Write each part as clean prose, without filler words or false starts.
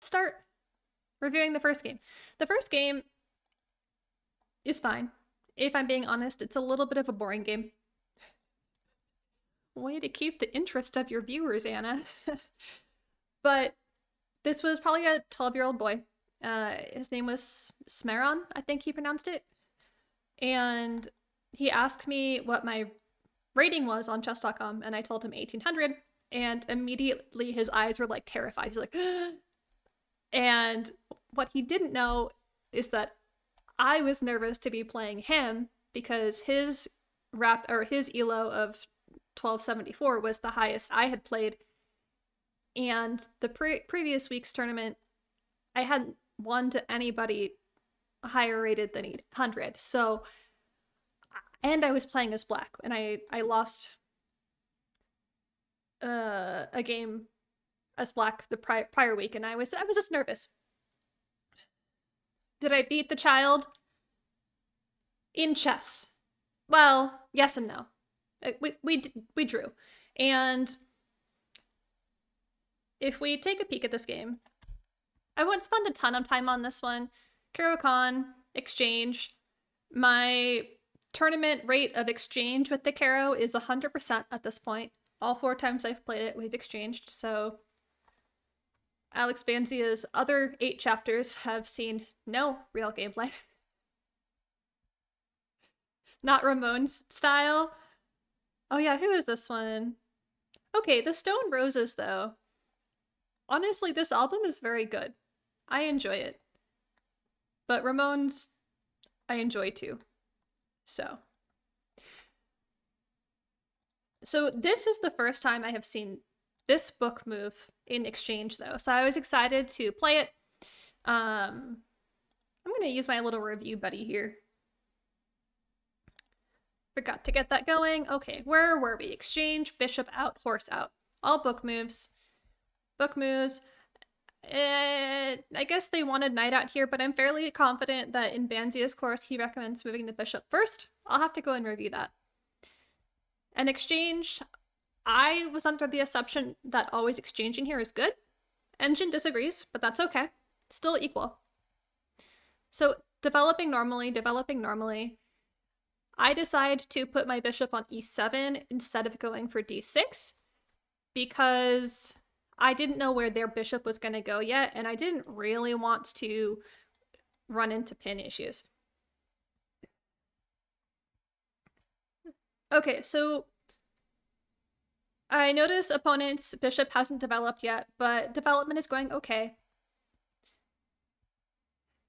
start reviewing the first game. The first game is fine. If I'm being honest, it's a little bit of a boring game. Way to keep the interest of your viewers, Anna. But this was probably a 12-year-old boy. His name was Smeron, I think he pronounced it. And he asked me what my rating was on chess.com, and I told him 1800. And immediately his eyes were like terrified. He's like, and what he didn't know is that I was nervous to be playing him because his his elo of 1274 was the highest I had played. And the previous week's tournament, I hadn't won to anybody higher rated than 800. So, and I was playing as black, and I lost a game as black the prior week, and I was just nervous. Did I beat the child? In chess. Well, yes and no. We drew. And if we take a peek at this game, I won't spend a ton of time on this one. Caro-Kann, exchange. My tournament rate of exchange with the Caro is 100% at this point. All 4 times I've played it, we've exchanged, so Alex Banzia's other 8 chapters have seen no real gameplay. Not Ramon's style. Oh yeah, who is this one? Okay, the Stone Roses, though. Honestly, this album is very good. I enjoy it. But Ramon's, I enjoy too. So this is the first time I have seen this book move in exchange, though. So I was excited to play it. I'm going to use my little review buddy here. Forgot to get that going. Okay, where were we? Exchange, bishop out, horse out. All book moves. Book moves. I guess they wanted knight out here, but I'm fairly confident that in Banzia's course, he recommends moving the bishop first. I'll have to go and review that. An exchange, I was under the assumption that always exchanging here is good. Engine disagrees, but that's okay. Still equal. So developing normally. I decide to put my bishop on e7 instead of going for d6 because I didn't know where their bishop was going to go yet, and I didn't really want to run into pin issues. Okay, so I notice opponent's bishop hasn't developed yet, but development is going okay.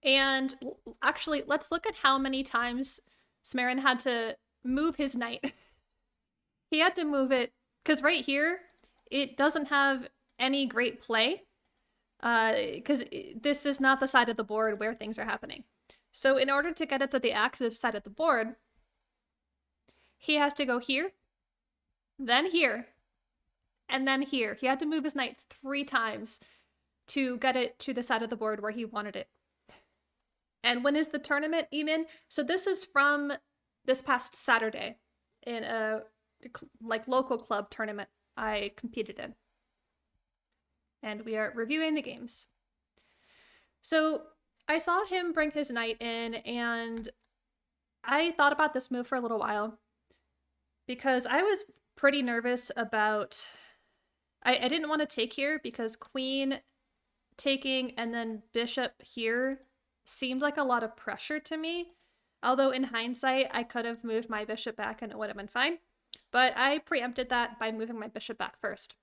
And actually, let's look at how many times Smeron had to move his knight. He had to move it, because right here, it doesn't have any great play, because this is not the side of the board where things are happening. So in order to get it to the active side of the board, he has to go here, then here, and then here. He had to move his knight 3 times to get it to the side of the board where he wanted it. And when is the tournament even? So this is from this past Saturday in a local club tournament I competed in. And we are reviewing the games. So I saw him bring his knight in, and I thought about this move for a little while because I was pretty nervous about... I didn't want to take here because queen taking and then bishop here seemed like a lot of pressure to me. Although in hindsight, I could have moved my bishop back and it would have been fine. But I preempted that by moving my bishop back first.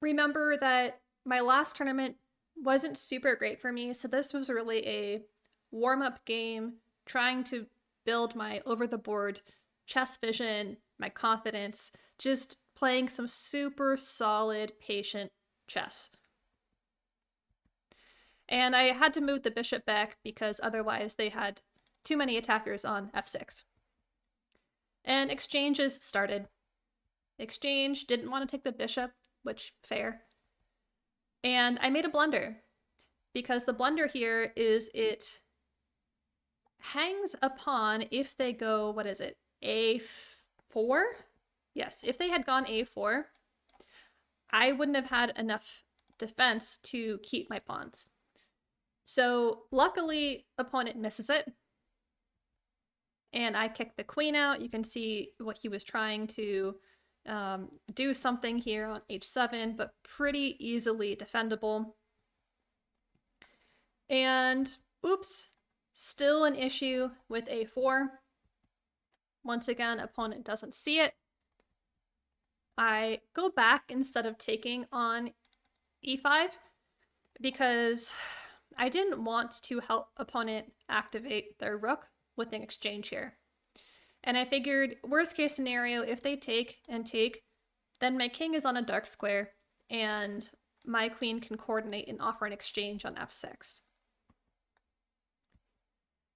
Remember that my last tournament wasn't super great for me, so this was really a warm-up game, trying to build my over-the-board chess vision, my confidence, just playing some super solid, patient chess. And I had to move the bishop back because otherwise they had too many attackers on f6. And exchanges started. Exchange, didn't want to take the bishop, which, fair. And I made a blunder, because the blunder here is it hangs upon if they go, what is it, a4? Yes, if they had gone a4, I wouldn't have had enough defense to keep my pawns. So luckily, opponent misses it. And I kick the queen out. You can see what he was trying to do something here on h7, but pretty easily defendable. And oops, still an issue with a4. Once again, opponent doesn't see it. I go back instead of taking on e5 because I didn't want to help opponent activate their rook with an exchange here. And I figured worst case scenario, if they take and take, then my king is on a dark square and my queen can coordinate and offer an exchange on f6.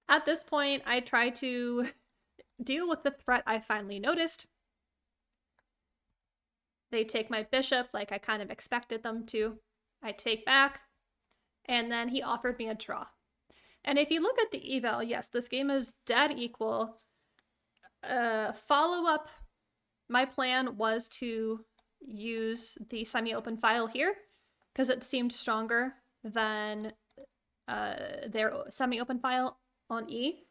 At this point, I try to deal with the threat I finally noticed. They take my bishop like I kind of expected them to. I take back, and then he offered me a draw. And if you look at the eval, yes, this game is dead equal. Follow up, my plan was to use the semi-open file here because it seemed stronger than their semi-open file on E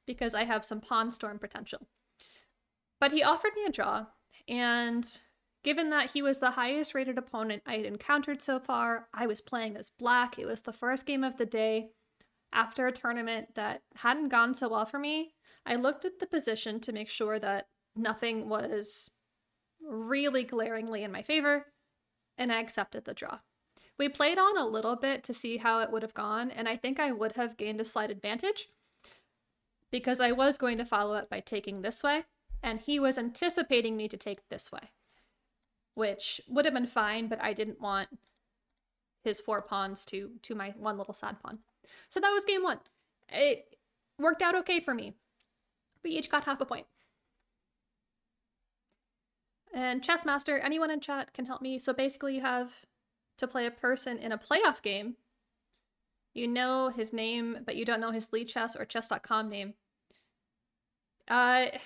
because I have some pawn storm potential. But he offered me a draw, and given that he was the highest rated opponent I had encountered so far, I was playing as black. It was the first game of the day. After a tournament that hadn't gone so well for me, I looked at the position to make sure that nothing was really glaringly in my favor, and I accepted the draw. We played on a little bit to see how it would have gone, and I think I would have gained a slight advantage because I was going to follow up by taking this way, and he was anticipating me to take this way, which would have been fine, but I didn't want his 4 pawns to my one little sad pawn. So that was game 1. It worked out okay for me. We each got half a point. And Chessmaster, anyone in chat can help me. So basically you have to play a person in a playoff game. You know his name, but you don't know his Lichess or chess.com name. I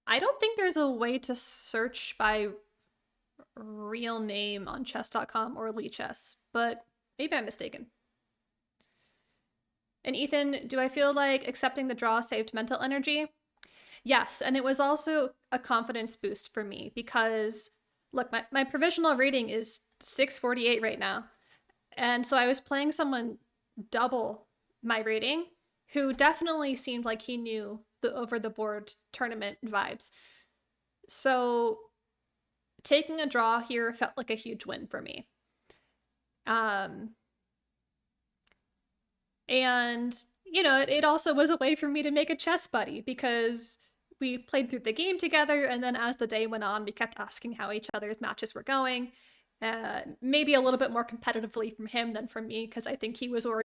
don't think there's a way to search by real name on chess.com or Lichess, but maybe I'm mistaken. And Ethan, do I feel like accepting the draw saved mental energy? Yes, and it was also a confidence boost for me because, look, my provisional rating is 648 right now. And so I was playing someone double my rating who definitely seemed like he knew the over-the-board tournament vibes. So taking a draw here felt like a huge win for me. And, you know, it also was a way for me to make a chess buddy because we played through the game together, and then as the day went on, we kept asking how each other's matches were going. Maybe a little bit more competitively from him than from me, because I think he was already